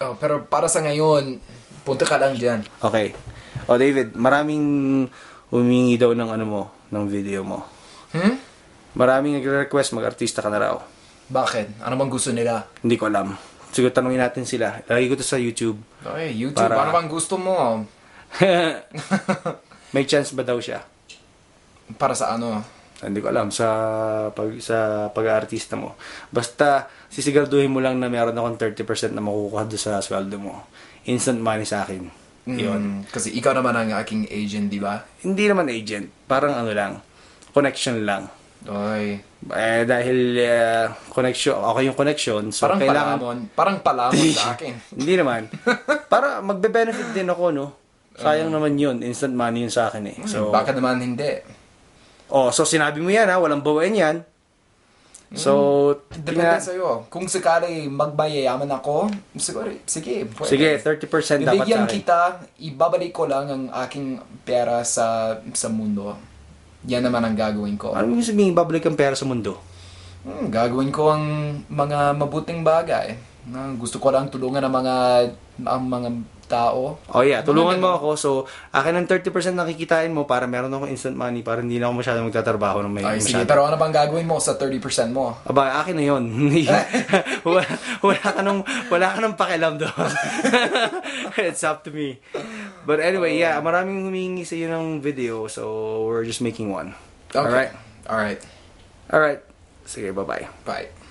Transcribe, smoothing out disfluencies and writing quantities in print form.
Oh, pero para sa ngayon, punta ka lang dyan. Okay. O David, maraming humingi daw ng ano mo, ng video mo. Maraming nagre-request mag-artista ka na raw. Bakit? Ano bang gusto nila? Hindi ko alam. Siguro tanungin natin sila. Lagi ko to sa YouTube. Okay, YouTube, Para- ano bang gusto mo? May chance ba daw siya? Para sa ano? Hindi ko alam sa pag-aartista mo. Basta sisiguraduhin mo lang na meron akong 30% na makukuha doon sa sweldo mo. Instant money sa akin. Yun. Kasi ikaw naman ang aking agent, di ba? Hindi naman agent. Parang ano lang. Connection lang. Oy. Dahil connection, okay yung connection. So Parang kailangan... palamon. Parang palamon sa akin. Hindi naman. Para magbe-benefit din ako, no? Sayang naman yun. Instant money yun sa akin eh. So, Baka naman hindi. so sinabi mo yan ha. Walang bawain yan. So, Depende sa'yo. Kung sakali magbayayaman ako, siguro, sige. Pwede. Sige, 30% dapat sa Bibigyan akin. kita, ibabalik ko lang ang aking pera sa mundo. Yan naman ang gagawin ko. Ano yung sabihin, babalik ang pera sa mundo? Gagawin ko ang mga mabuting bagay. Gusto ko lang tulungan ang mga tao. Oh yeah, tulungan mo ako. So, akin ang 30% nakikitain mo para meron akong instant money para hindi na ako masyadong magtatrabaho ng may Ay, sige, masyado. pero ano bang gagawin mo sa 30% mo? Aba, akin na yun. wala ka nang pakialam doon. It's up to me. But anyway, yeah, maraming humingi sa iyo ng video. So, we're just making one. Okay. Alright? Alright. Alright. Sige, bye-bye. Bye.